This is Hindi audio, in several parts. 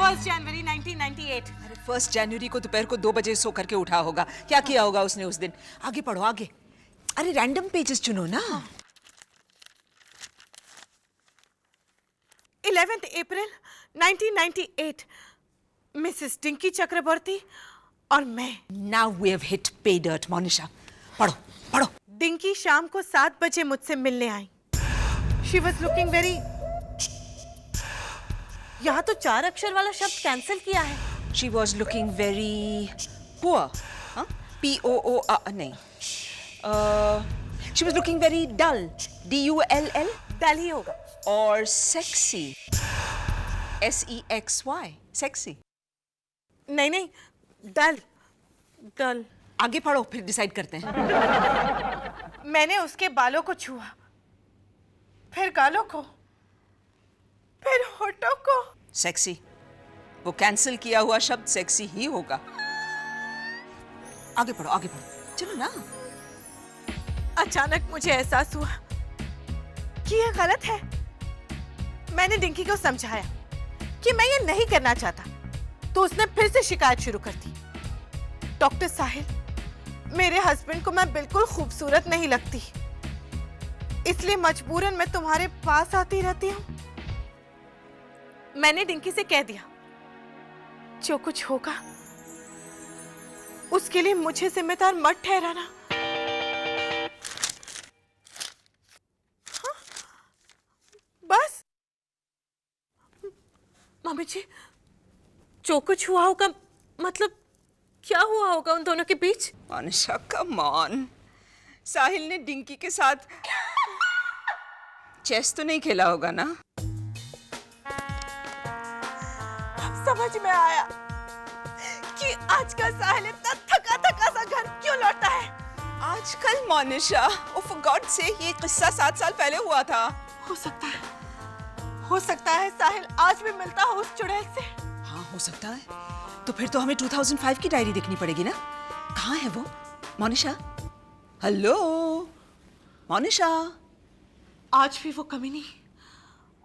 1 जनवरी 1998। अरे 1 जनवरी को दोपहर को 2 बजे सो करके उठा होगा। क्या किया होगा उसने उस दिन? आगे पढ़ो आगे। अरे रैंडम पेजेस चुनो ना। 11 अप्रैल 1998, मिसेस डिंकी चक्रवर्ती और मैं। Now we have hit pay dirt, Monisha. पढ़ो पढ़ो। डिंकी शाम को 7 बजे मुझसे मिलने आई। She was looking very... यहाँ तो 4 अक्षर वाला शब्द कैंसिल किया है। She was looking very poor. हाँ? P-O-O-R नहीं। She was looking very dull. D-U-L-L. डल ही होगा। और sexy. S-E-X-Y. Sexy. नहीं नहीं, डल डल। आगे पढ़ो फिर डिसाइड करते हैं। मैंने उसके बालों को छुआ, फिर गालों को, फिर होठों को। सेक्सी। वो कैंसिल किया हुआ शब्द सेक्सी ही होगा। आगे पढ़ो आगे पढ़ो। चलो ना। अचानक मुझे एहसास हुआ कि यह गलत है। मैंने डिंकी को समझाया कि मैं ये नहीं करना चाहता, तो उसने फिर से शिकायत शुरू कर दी। डॉक्टर साहिल, मेरे हस्बैंड को मैं बिल्कुल खूबसूरत नहीं लगती, इसलिए मजबूरन मैं तुम्हारे पास आती रहती हूँ। मैंने डिंकी से कह दिया, जो कुछ होगा उसके लिए मुझे जिम्मेदार मत ठहराना। हाँ? बस मम्मी जी, जो कुछ हुआ होगा मतलब क्या हुआ होगा उन दोनों के बीच? Monisha come on. साहिल ने डिंकी के साथ चेस तो नहीं खेला होगा ना? अब समझ में आया कि आजकल साहिल इतना थका थका सा घर क्यों लौटा है। आजकल Monisha, oh for God sake, ये किस्सा 7 साल पहले हुआ था। हो सकता है साहिल आज भी मिलता हो उस चुड़ैल से। हाँ हो सकता है। तो फिर तो हमें 2005 की डायरी देखनी पड़ेगी ना। कहाँ है वो? मोनिशा, हेलो मोनिशा। आज भी वो कमीनी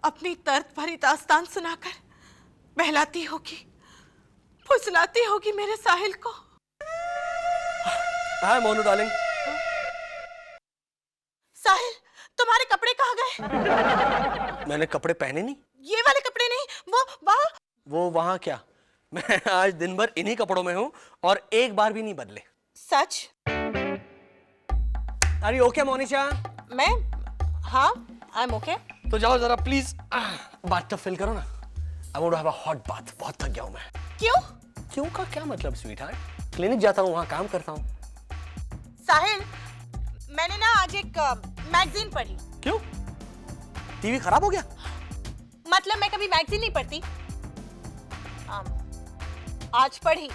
अपनी दर्द भरी दास्तान सुनाकर बहलाती होगी, फुसलाती होगी मेरे साहिल को। हाय मोनू डार्लिंग। साहिल, तुम्हारे कपड़े कहाँ गए? मैंने कपड़े पहने नहीं। ये वाले कपड़े नहीं, वो वहाँ क्या? मैं आज दिन भर इन्हीं कपड़ों में हूँ और एक बार भी नहीं बदले। सच? अरे ओके मोनिशा? मैं? हाँ, आई एम ओके। तो जाओ जरा प्लीज बाथटब फिल करो ना। I want to have a hot bath. बहुत थक गया हूँ मैं। क्यों? क्यों का क्या मतलब स्वीटहार्ट? क्लिनिक जाता हूँ, वहाँ काम करता हूँ। साहिल, मैंने ना आज एक मैगजीन पढ़ी। क्यों? टीवी खराब हो गया? मतलब मैं कभी मैगजीन नहीं पढ़ती। आज पढ़ी।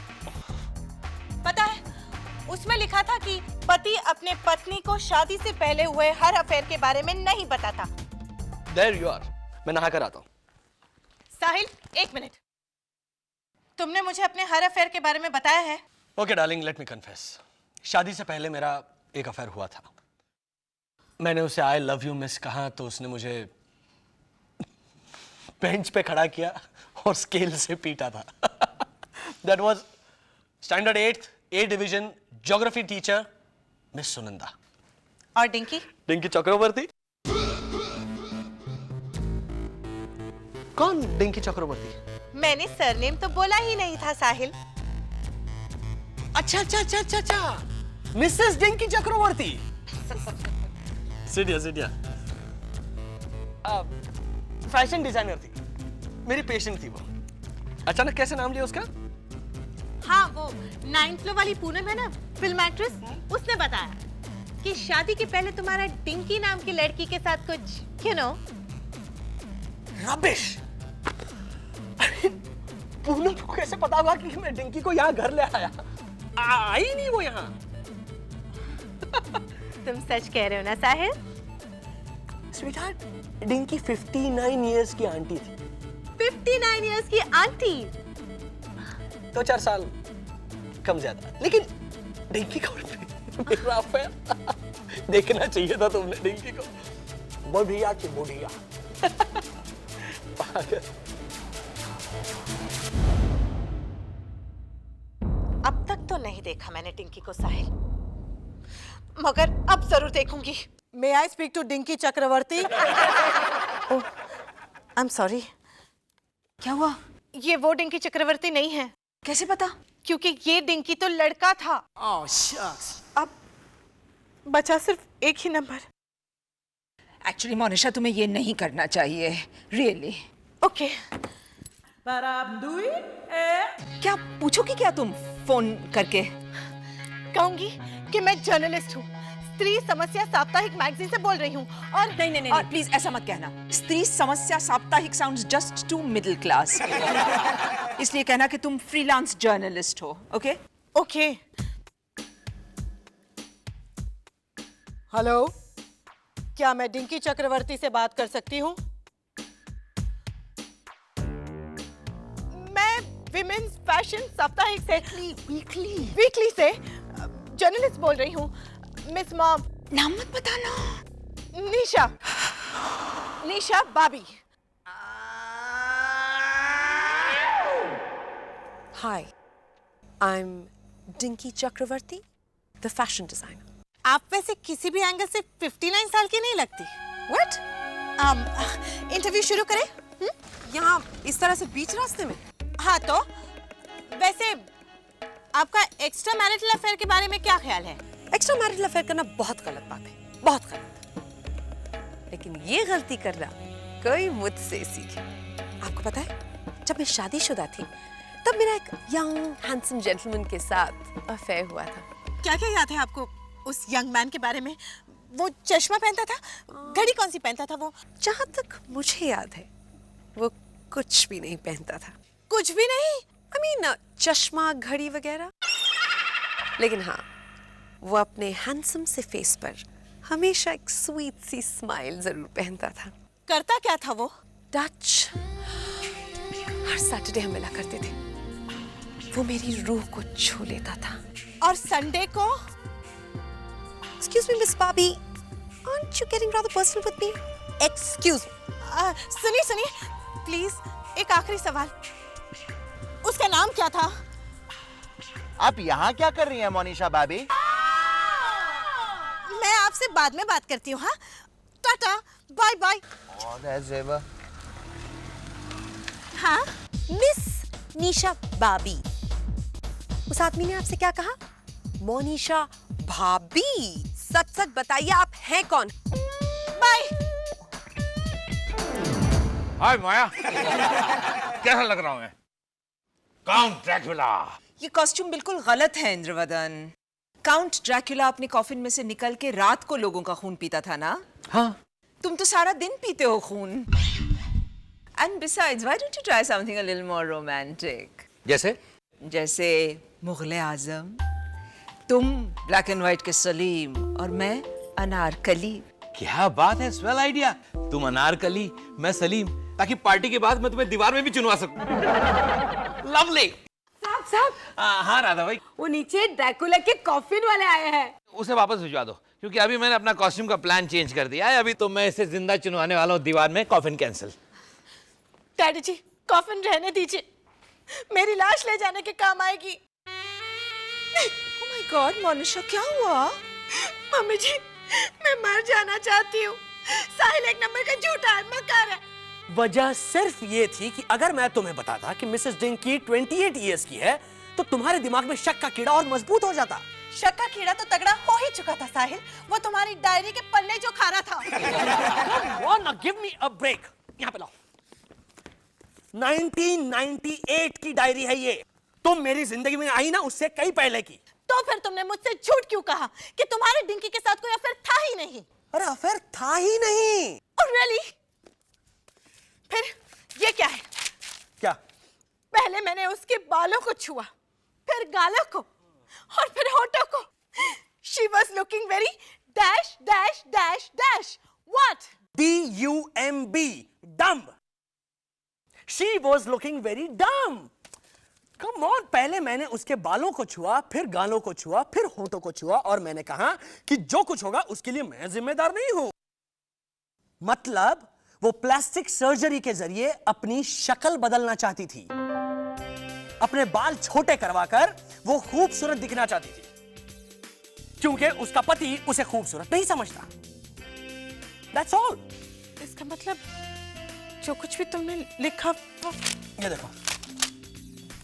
पता है, उसमें लिखा था कि पति अपने पत्नी को शादी से पहले हुए हर अफेयर के बारे में नहीं बताता। There you are. मैं नहा कर आता हूँ। साहिल, 1 मिनट। तुमने मुझे अपने हर अफेयर के बारे में बताया है? Okay darling, let me confess. शादी से पहले मेरा एक अफेयर हुआ था। मैंने उसे आई लव यू मिस कहा तो उसने मुझे बेंच पे खड़ा किया और स्केल से पीटा था। That was standard 8th A division geography teacher miss Sunanda. और डिंकी? डिंकी चक्रवर्ती? कौन डिंकी चक्रवर्ती? मैंने सरनेम तो बोला ही नहीं था साहिल। अच्छा मिसेस डिंकी चक्रवर्ती। सिटिया फैशन डिजाइनर थी, मेरी पेशेंट थी वो। अचानक कैसे नाम लिया उसका? हाँ, वो 9th फ्लोर वाली पूनम है ना, फिल्म एक्ट्रेस, उसने बताया कि शादी के पहले तुम्हारा डिंकी नाम की लड़की के साथ कुछ यू नो। रबिश। पूनम को कैसे पता होगा कि मैं डिंकी को यहाँ घर ले आया? आई नहीं वो यहाँ। तुम सच कह रहे हो ना साहिल? स्वीटहार्ट, डिंकी 59 इयर्स की आंटी थी। 59 इयर्स की आंटी? 2-4 साल कम ज्यादा, लेकिन डिंकी का मेरा अफेयर देखना चाहिए था तुमने डिंकी को। बढ़िया की बढ़िया। देखा मैंने डिंकी को साहिल, मगर अब जरूर देखूंगी। May I speak to Dinky Chakraborty? Oh, I am sorry. क्या हुआ? ये वो डिंकी चक्रवर्ती नहीं है। कैसे पता? क्योंकि ये डिंकी तो लड़का था। Oh, shucks. अब बचा सिर्फ एक ही नंबर। एक्चुअली मोनिशा तुम्हें ये नहीं करना चाहिए, रियली। ओके। क्या पूछोगी क्या तुम फोन करके? कहूंगी कि मैं जर्नलिस्ट हूँ, स्त्री समस्या साप्ताहिक मैगजीन से बोल रही हूँ। और नहीं, प्लीज ऐसा मत कहना। स्त्री समस्या साप्ताहिक sounds just too middle class. इसलिए कहना कि तुम फ्रीलांस जर्नलिस्ट हो, ओके? ओके। हेलो, क्या मैं डिंकी चक्रवर्ती से बात कर सकती हूँ? मैं विमेन्स फैशन साप्ताहिक से वीकली से जर्नलिस्ट बोल रही हूँ। Miss mom. नाम मत बताना। निशा बाबी। Hi, I'm Dinky Chakravarti, the fashion designer. आप वैसे किसी भी एंगल से 59 साल की नहीं लगती। What? इंटरव्यू शुरू करें? यहाँ इस तरह से बीच रास्ते में? हाँ तो वैसे आपका एक्स्ट्रा मैरिटल अफेयर के बारे में क्या ख्याल है? एक्स्ट्रा मैरिटल अफेयर करना बहुत गलत बात है, बहुत गलत। लेकिन ये गलती करना कोई मुझसे सीखे। आपको पता है, जब मैं शादीशुदा थी तब मेरा एक यंग हैंडसम जेंटलमैन के साथ अफेयर हुआ था। क्या क्या याद है आपको उस यंग मैन के बारे में? वो चश्मा पहनता था, घड़ी कौन सी पहनता था वो? जहाँ तक मुझे याद है वो कुछ भी नहीं पहनता था। कुछ भी नहीं? I mean, चश्मा, घड़ी वगैरह। लेकिन हाँ, वो अपने हैंडसम से फेस पर हमेशा एक स्वीट सी स्माइल जरूर पहनता था। करता क्या था वो? डच। हर सैटरडे हम मिला करते थे। वो मेरी रूह को छू लेता था। और संडे को? Excuse me, Miss Bobby, aren't you getting rather personal with me? Excuse me. सुनिए प्लीज, एक आखिरी सवाल। उसका नाम क्या था? आप यहाँ क्या कर रही हैं मोनिशा बाबी? मैं आपसे बाद में बात करती हूँ। हाँ, टाटा, बाय बाय। हाँ, मिस निशा बाबी। उस आदमी ने आपसे क्या कहा? मोनिशा भाभी। सच सच बताइए, आप हैं कौन? बाय। हाय माया, कैसा लग रहा हूँ मैं? Count Dracula. ये कॉस्ट्यूम बिल्कुल गलत है इंद्रवदन। काउंट ड्रैकुला अपने कॉफिन में से निकल के रात को लोगों का खून पीता था ना? हाँ। तुम तो सारा दिन पीते हो खून। And besides, why don't you try something a little more romantic? जैसे मुगले आजम, तुम ब्लैक एंड व्हाइट के सलीम और मैं अनारकली। क्या बात है, स्वेल आइडिया। तुम अनारकली, मैं सलीम, ताकि पार्टी के बाद मैं तुम्हें दीवार में भी चुनवा सकूं। लवली। साहब, हाँ राधा भाई, वो नीचे ड्रैकुला के कॉफिन वाले आए हैं। उसे वापस भिजवा दो, क्योंकि अभी मैंने अपना कॉस्ट्यूम का प्लान चेंज कर दिया है। अभी तो मैं इसे जिंदा चुनवाने वाला हूँ दीवार में। Coffin cancel. डैडी जी, कॉफिन रहने दीजिए, मेरी लाश ले जाने के काम आएगी। Oh my God, मोनिशा क्या हुआ? मम्मी जी, मैं मर जाना चाहती हूँ। साहिल एक नंबर का झूठा मकार है। वजह सिर्फ ये थी कि अगर मैं तुम्हें बताता कि मिसेस डिंकी 28 इयर्स की है, तो तुम्हारे दिमाग में शक का कीड़ा और मजबूत हो जाता। शक का कीड़ा तो तगड़ा हो ही चुका था साहिल। वो तुम्हारी डायरी के पन्ने जो खा रहा था। Wanna give me a break? यहाँ पे लाओ। 1998 की डायरी है ये। तुम मेरी जिंदगी में आई ना, उससे कई पहले की। तो फिर तुमने मुझसे झूठ क्यों कहा कि तुम्हारे डिंकी के साथ कोई अफेयर था ही नहीं? अरे अफेयर था ही नहीं। Oh, really? फिर ये क्या है? क्या? पहले मैंने उसके बालों को छुआ, फिर गालों को और फिर होठों को। She was looking very dash dash dash dash. What? D-U-M-B, dumb. She was looking very dumb. Come on, पहले मैंने उसके बालों को छुआ, फिर गालों को छुआ, फिर होठों को छुआ, और मैंने कहा कि जो कुछ होगा उसके लिए मैं जिम्मेदार नहीं हूं। मतलब वो प्लास्टिक सर्जरी के जरिए अपनी शक्ल बदलना चाहती थी, अपने बाल छोटे करवाकर वो खूबसूरत दिखना चाहती थी क्योंकि उसका पति उसे खूबसूरत नहीं समझता। That's all. इसका मतलब जो कुछ भी तुमने लिखा वो ये देखो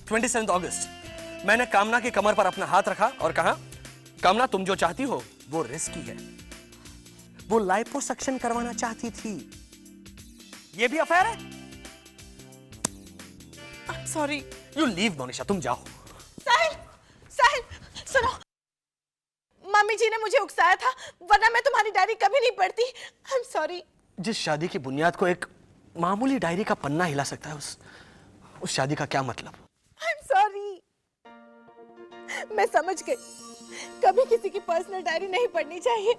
27 अगस्त मैंने कामना की कमर पर अपना हाथ रखा और कहा, कामना तुम जो चाहती हो वो रिस्की है। वो लाइपोसक्शन करवाना चाहती थी। ये भी अफेयर है? I'm sorry. You leave Monisha, तुम जाओ। साहिल, साहिल, सुनो। मम्मी जी ने मुझे उकसाया था, वरना मैं तुम्हारी डायरी कभी नहीं पढ़ती। I'm sorry. जिस शादी की बुनियाद को एक मामूली डायरी का पन्ना हिला सकता है, उस शादी का क्या मतलब? I'm sorry. मैं समझ गई, कभी किसी की पर्सनल डायरी नहीं पढ़नी चाहिए।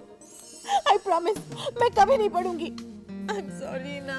I promise, मैं कभी नहीं पढ़ूंगी। I'm sorry ना।